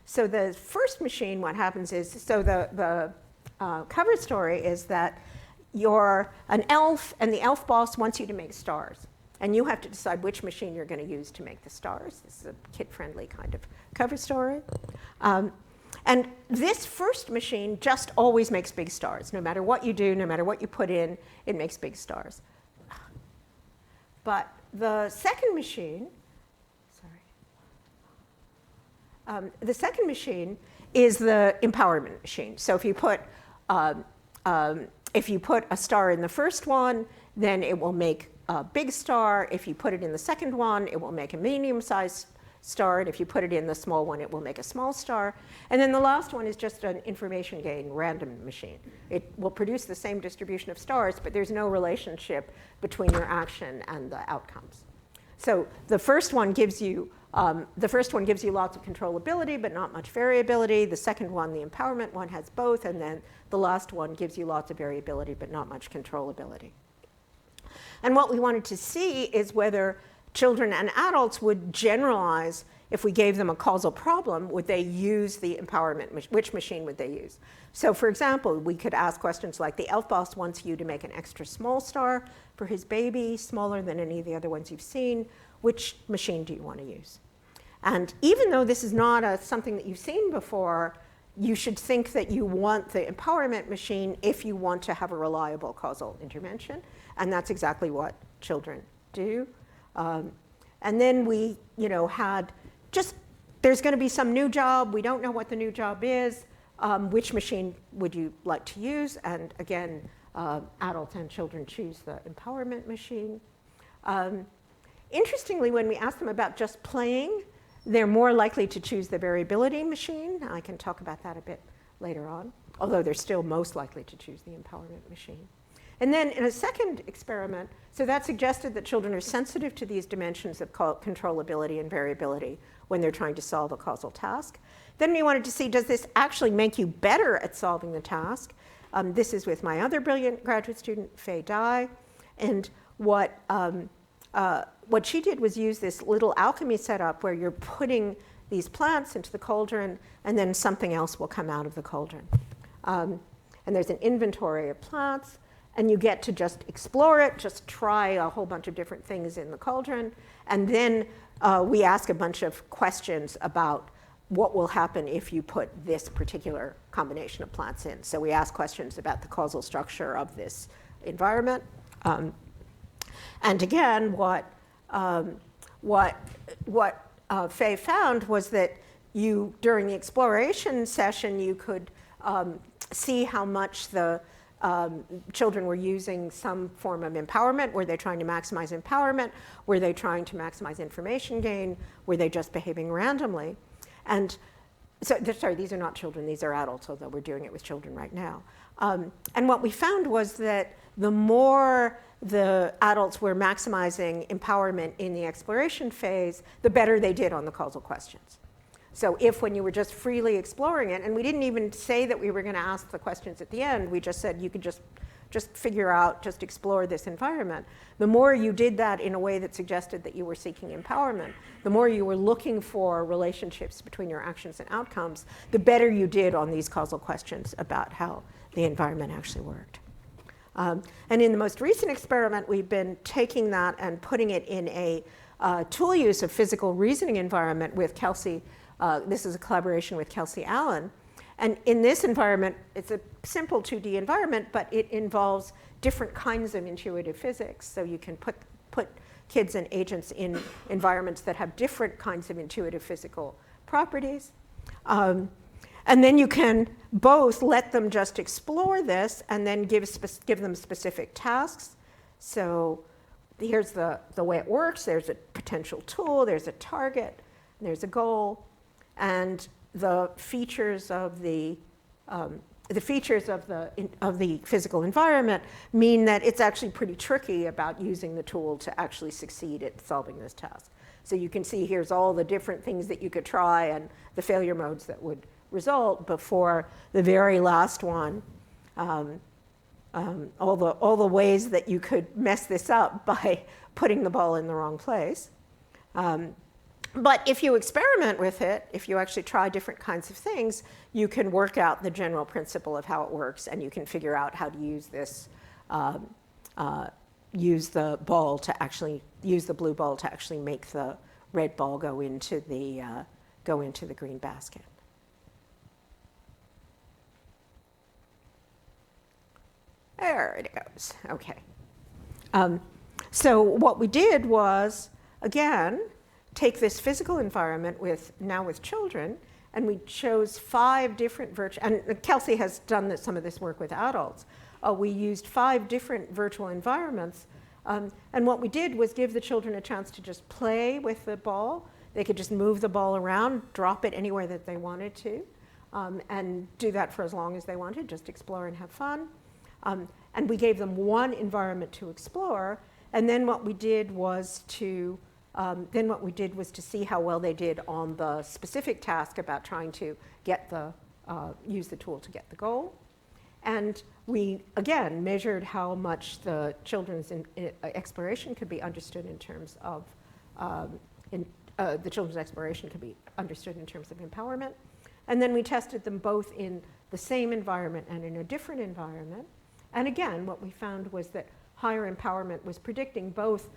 So the first machine, what happens is, so the cover story is that you're an elf, and the elf boss wants you to make stars. And you have to decide which machine you're going to use to make the stars. This is a kid-friendly kind of cover story. And this first machine just always makes big stars. No matter what you do, no matter what you put in, it makes big stars. But the second machine, the second machine is the empowerment machine. So if you put if you put a star in the first one, then it will make a big star. If you put it in the second one, it will make a medium-sized star. And if you put it in the small one, it will make a small star. And then the last one is just an information gain random machine. It will produce the same distribution of stars, but there's no relationship between your action and the outcomes. So the first one gives you lots of controllability, but not much variability. The second one, the empowerment one, has both. And then the last one gives you lots of variability, but not much controllability. And what we wanted to see is whether children and adults would generalize if we gave them a causal problem. Would they use the empowerment? Which machine would they use? So for example, we could ask questions like, the elf boss wants you to make an extra small star for his baby, smaller than any of the other ones you've seen. Which machine do you want to use? And even though this is not something that you've seen before, you should think that you want the empowerment machine if you want to have a reliable causal intervention. And that's exactly what children do. And then we had there's going to be some new job. We don't know what the new job is. Which machine would you like to use? And again, adults and children choose the empowerment machine. Interestingly, when we ask them about just playing, they're more likely to choose the variability machine. I can talk about that a bit later on, although they're still most likely to choose the empowerment machine. And then in a second experiment, so that suggested that children are sensitive to these dimensions of controllability and variability when they're trying to solve a causal task. Then we wanted to see, does this actually make you better at solving the task? This is with my other brilliant graduate student, Fei Dai. And what she did was use this little alchemy setup where you're putting these plants into the cauldron, and then something else will come out of the cauldron. And there's an inventory of plants, and you get to just explore it, just try a whole bunch of different things in the cauldron. And then we ask a bunch of questions about what will happen if you put this particular combination of plants in. So we ask questions about the causal structure of this environment. And again, what Fei found was that during the exploration session, you could see how much the children were using some form of empowerment. Were they trying to maximize empowerment? Were they trying to maximize information gain? Were they just behaving randomly? And so, sorry, these are not children, these are adults, although we're doing it with children right now. And what we found was that the more the adults were maximizing empowerment in the exploration phase, the better they did on the causal questions. So if when you were just freely exploring it, and we didn't even say that we were going to ask the questions at the end, we just said you could just figure out, just explore this environment. The more you did that in a way that suggested that you were seeking empowerment, the more you were looking for relationships between your actions and outcomes, the better you did on these causal questions about how the environment actually worked. And in the most recent experiment, we've been taking that and putting it in a tool use of physical reasoning environment with Kelsey. This is a collaboration with Kelsey Allen. And in this environment, it's a simple 2D environment, but it involves different kinds of intuitive physics. So you can put kids and agents in environments that have different kinds of intuitive physical properties. And then you can both let them just explore this and then give them specific tasks. So here's the way it works. There's a potential tool, there's a target, and there's a goal. And the features of the physical environment mean that it's actually pretty tricky about using the tool to actually succeed at solving this task. So you can see here's all the different things that you could try and the failure modes that would result before the very last one. All the ways that you could mess this up by putting the ball in the wrong place. But if you experiment with it, if you actually try different kinds of things, you can work out the general principle of how it works, and you can figure out how to use this, use the ball to actually, use the blue ball to actually make the red ball go into the green basket. There it goes, okay. So what we did was, again, take this physical environment now with children, and we chose 5 different and Kelsey has done some of this work with adults. we used 5 different virtual environments. And what we did was give the children a chance to just play with the ball. They could just move the ball around, drop it anywhere that they wanted to, and do that for as long as they wanted, just explore and have fun. And we gave them one environment to explore, and then what we did was to see how well they did on the specific task about trying to get use the tool to get the goal. And we, again, measured how much the children's exploration could be understood in terms of, the children's exploration could be understood in terms of empowerment. And then we tested them both in the same environment and in a different environment. And again, what we found was that higher empowerment was predicting both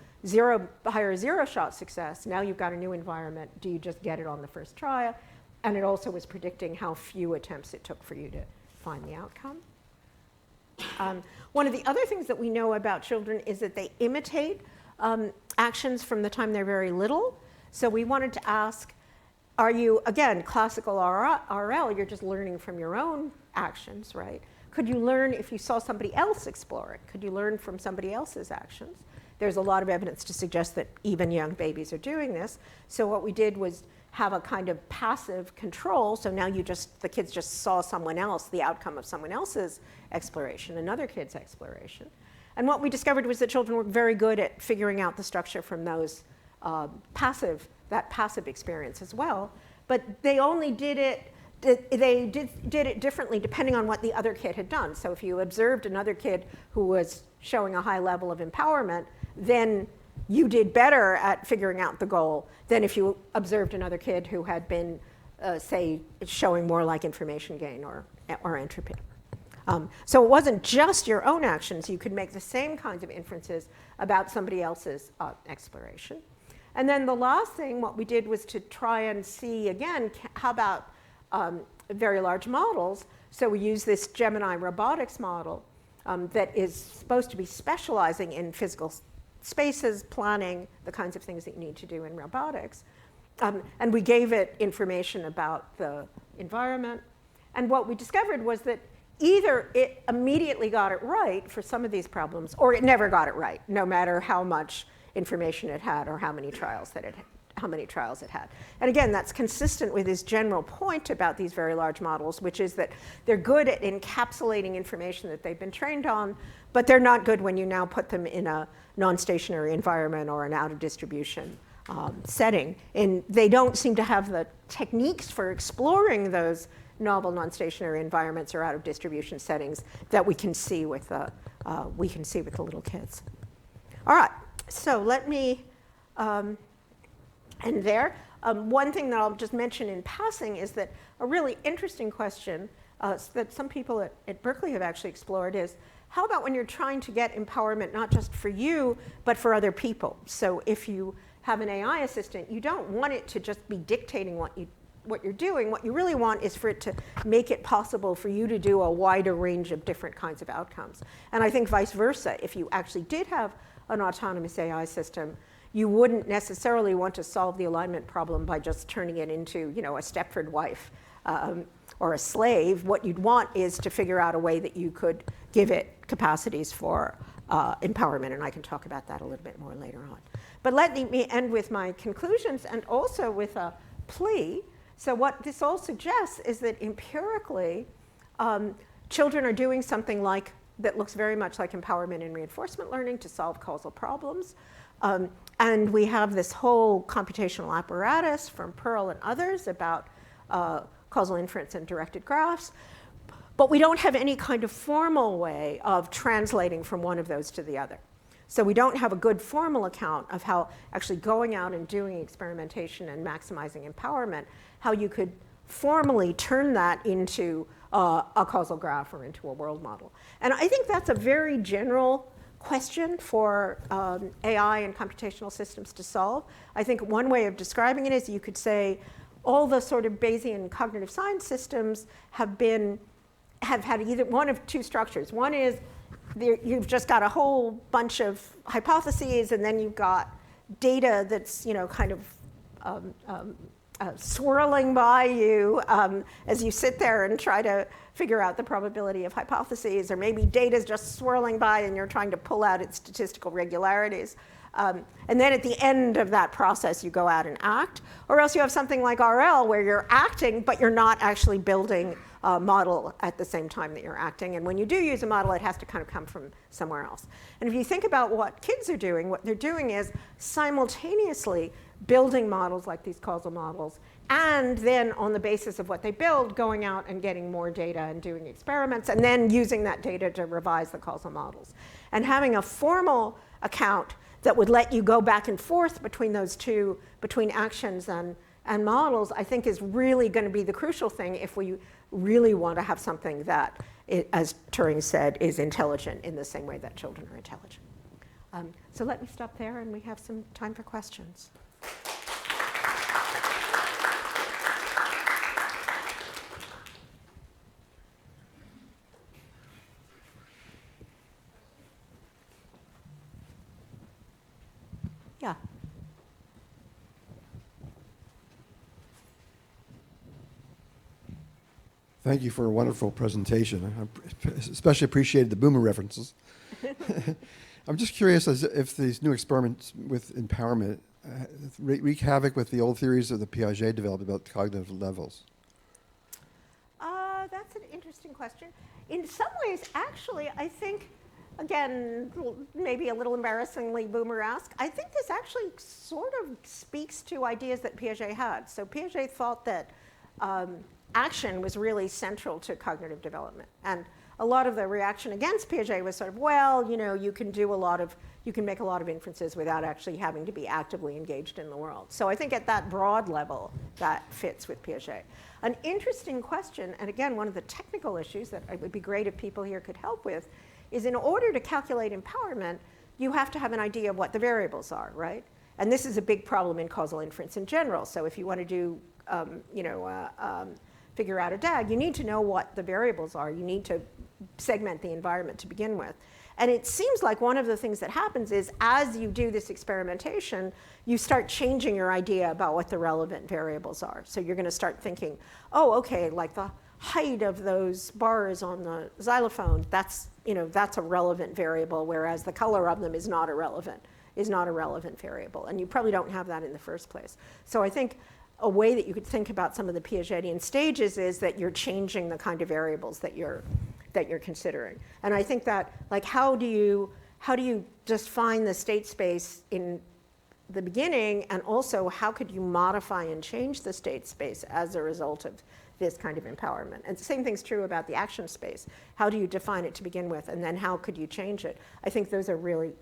higher zero-shot success. Now you've got a new environment. Do you just get it on the first try? And it also was predicting how few attempts it took for you to find the outcome. One of the other things that we know about children is that they imitate actions from the time they're very little. So we wanted to ask, are you, again, classical RL, you're just learning from your own actions, right? Could you learn if you saw somebody else explore it? Could you learn from somebody else's actions? There's a lot of evidence to suggest that even young babies are doing this. So what we did was have a kind of passive control. So now the kids just saw someone else, the outcome of someone else's exploration, another kid's exploration. And what we discovered was that children were very good at figuring out the structure from those passive experience as well. But they only did it, they did it differently depending on what the other kid had done. So if you observed another kid who was showing a high level of empowerment, then you did better at figuring out the goal than if you observed another kid who had been, say, showing more like information gain or entropy. So it wasn't just your own actions. You could make the same kinds of inferences about somebody else's exploration. And then the last thing, what we did was to try and see, again, how about very large models. So we use this Gemini robotics model that is supposed to be specializing in physical spaces, planning, the kinds of things that you need to do in robotics. And we gave it information about the environment. And what we discovered was that either it immediately got it right for some of these problems, or it never got it right, no matter how much information it had or how many trials it had. And again, that's consistent with his general point about these very large models, which is that they're good at encapsulating information that they've been trained on, but they're not good when you now put them in a non-stationary environment or an out-of-distribution setting. And they don't seem to have the techniques for exploring those novel non-stationary environments or out-of-distribution settings that we can see with the little kids. All right, so let me end there. One thing that I'll just mention in passing is that a really interesting question that some people at Berkeley have actually explored is, how about when you're trying to get empowerment not just for you, but for other people? So if you have an AI assistant, you don't want it to just be dictating what you're doing. What you really want is for it to make it possible for you to do a wider range of different kinds of outcomes. And I think vice versa, if you actually did have an autonomous AI system, you wouldn't necessarily want to solve the alignment problem by just turning it into, a Stepford wife or a slave. What you'd want is to figure out a way that you could give it capacities for empowerment, and I can talk about that a little bit more later on. But let me end with my conclusions and also with a plea. So what this all suggests is that empirically, children are doing something that looks very much like empowerment in reinforcement learning to solve causal problems. And we have this whole computational apparatus from Pearl and others about causal inference and directed graphs. But we don't have any kind of formal way of translating from one of those to the other. So we don't have a good formal account of how actually going out and doing experimentation and maximizing empowerment, how you could formally turn that into a causal graph or into a world model. And I think that's a very general question for AI and computational systems to solve. I think one way of describing it is you could say all the sort of Bayesian cognitive science systems have had either one of two structures. One is you've just got a whole bunch of hypotheses, and then you've got data that's kind of swirling by you as you sit there and try to figure out the probability of hypotheses, or maybe data is just swirling by and you're trying to pull out its statistical regularities. And then at the end of that process, you go out and act. Or else you have something like RL where you're acting, but you're not actually building a model at the same time that you're acting. And when you do use a model, it has to kind of come from somewhere else. And if you think about what kids are doing, what they're doing is simultaneously building models like these causal models, and then on the basis of what they build, going out and getting more data and doing experiments, and then using that data to revise the causal models. And having a formal account that would let you go back and forth between those two, between actions and models, I think is really going to be the crucial thing if we really want to have something that, as Turing said, is intelligent in the same way that children are intelligent. So let me stop there, and we have some time for questions. Yeah. Thank you for a wonderful presentation. I especially appreciated the boomer references. I'm just curious as if these new experiments with empowerment wreak havoc with the old theories that the Piaget developed about cognitive levels. That's an interesting question. In some ways, actually, I think, again, maybe a little embarrassingly boomer-esque, I think this actually sort of speaks to ideas that Piaget had. So Piaget thought that action was really central to cognitive development. And a lot of the reaction against Piaget was sort of, well, you know, you can make a lot of inferences without actually having to be actively engaged in the world. So I think at that broad level, that fits with Piaget. An interesting question, and again, one of the technical issues that it would be great if people here could help with, is in order to calculate empowerment, you have to have an idea of what the variables are, right? And this is a big problem in causal inference in general. So if you want to do, figure out a DAG, you need to know what the variables are. You need to segment the environment to begin with. And it seems like one of the things that happens is as you do this experimentation, you start changing your idea about what the relevant variables are. So you're going to start thinking, oh, okay, like the height of those bars on the xylophone, that's a relevant variable, whereas the color of them is not a relevant variable. And you probably don't have that in the first place. So I think a way that you could think about some of the Piagetian stages is that you're changing the kind of variables that you're considering. And I think that, like, how do you just find the state space in the beginning, and also how could you modify and change the state space as a result of this kind of empowerment? And the same thing's true about the action space. How do you define it to begin with, and then how could you change it? I think those are really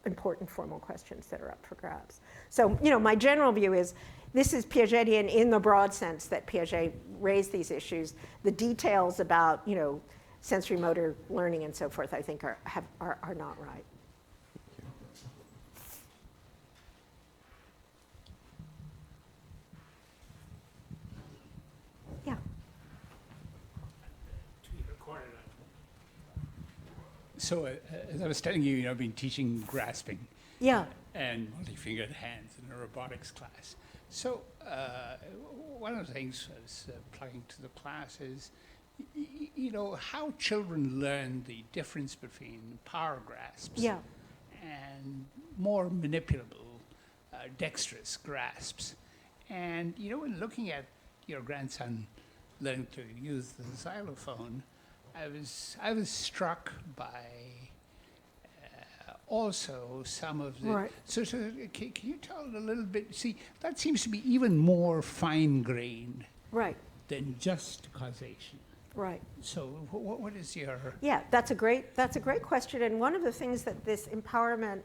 important formal questions that are up for grabs. So, my general view is this is Piagetian in the broad sense that Piaget raised these issues. The details about, sensory motor learning and so forth, I think are not right. Yeah. So as I was telling you, I've been teaching grasping. Yeah. And multi-fingered hands in a robotics class. So one of the things I was plugging to the class is, how children learn the difference between power grasps and more manipulable, dexterous grasps. And, when looking at your grandson learning to use the xylophone, I was struck by also some of the... Right. So can you tell a little bit? See, that seems to be even more fine-grained than just causation. Right. So what is your... Yeah, that's a great question. And one of the things that this empowerment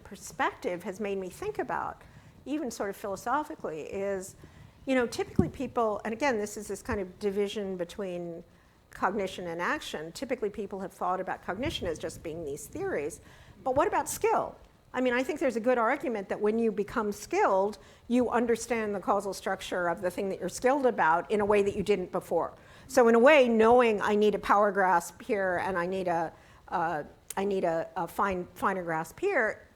perspective has made me think about, even sort of philosophically, is, typically people, and again, this is this kind of division between cognition and action. Typically people have thought about cognition as just being these theories. But what about skill? I mean, I think there's a good argument that when you become skilled, you understand the causal structure of the thing that you're skilled about in a way that you didn't before. So in a way, knowing I need a power grasp here and I need a finer grasp here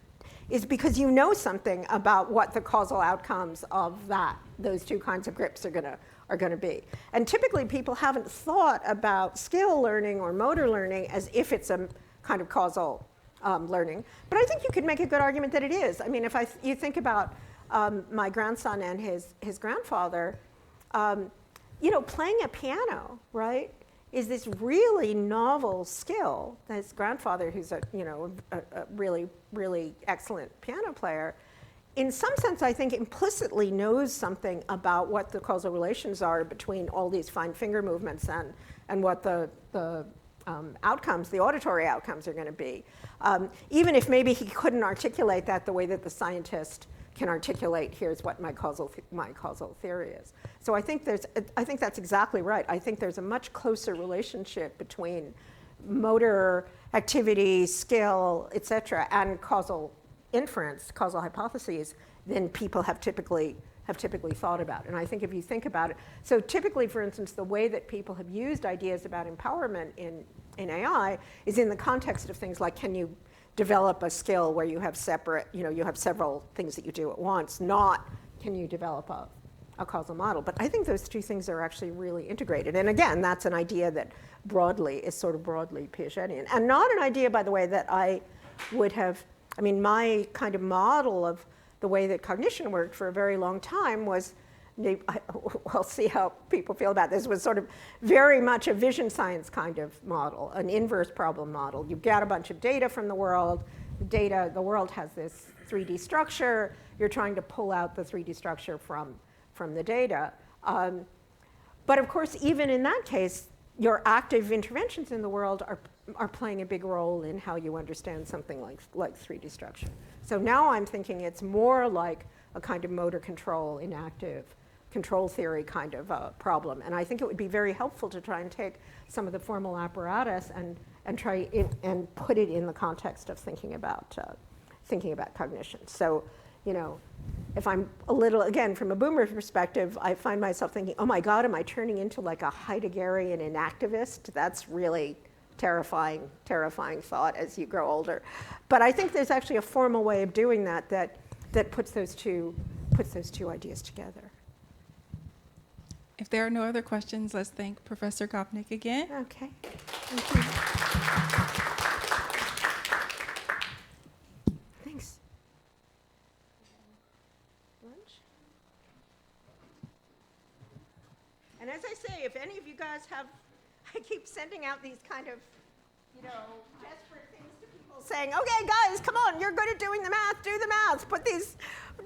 is because you know something about what the causal outcomes of those two kinds of grips are going to be. And typically people haven't thought about skill learning or motor learning as if it's a kind of causal learning. But I think you could make a good argument that it is. I mean, if you think about my grandson and his grandfather, playing a piano, right, is this really novel skill. His grandfather, who's a really, really excellent piano player, in some sense, I think implicitly knows something about what the causal relations are between all these fine finger movements and what the outcomes, the auditory outcomes are going to be. Even if maybe he couldn't articulate that the way that the scientist can articulate, here's what my causal theory is. So I think that's exactly right. I think there's a much closer relationship between motor activity, skill, et cetera, and causal inference, causal hypotheses, than people have typically thought about. And I think if you think about it, so typically, for instance, the way that people have used ideas about empowerment in AI is in the context of things like, can you develop a skill where you have you have several things that you do at once, not can you develop a causal model. But I think those two things are actually really integrated. And again, that's an idea that is sort of broadly Piagetian. And not an idea, by the way, that I would have, my kind of model of the way that cognition worked for a very long time was, we'll see how people feel about this, was sort of very much a vision science kind of model, an inverse problem model. You get a bunch of data from the world. The world has this 3D structure. You're trying to pull out the 3D structure from the data. But of course, even in that case, your active interventions in the world are playing a big role in how you understand something like 3D structure. So now I'm thinking it's more like a kind of motor control, inactive control theory kind of problem. And I think it would be very helpful to try and take some of the formal apparatus and try and put it in the context of thinking about cognition. So, if I'm a little, again, from a boomer perspective, I find myself thinking, oh my God, am I turning into like a Heideggerian inactivist? That's really terrifying thought as you grow older. But I think there's actually a formal way of doing that puts those two ideas together. If there are no other questions, let's thank Professor Gopnik again. Okay. Thank you. Thanks. Lunch? And as I say, if any of you guys I keep sending out these kind of, desperate things to people saying, okay, guys, come on, you're good at doing the math, do the math,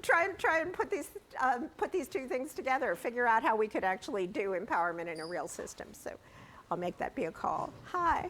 try and put these two things together, figure out how we could actually do empowerment in a real system. So I'll make that be a call. Hi.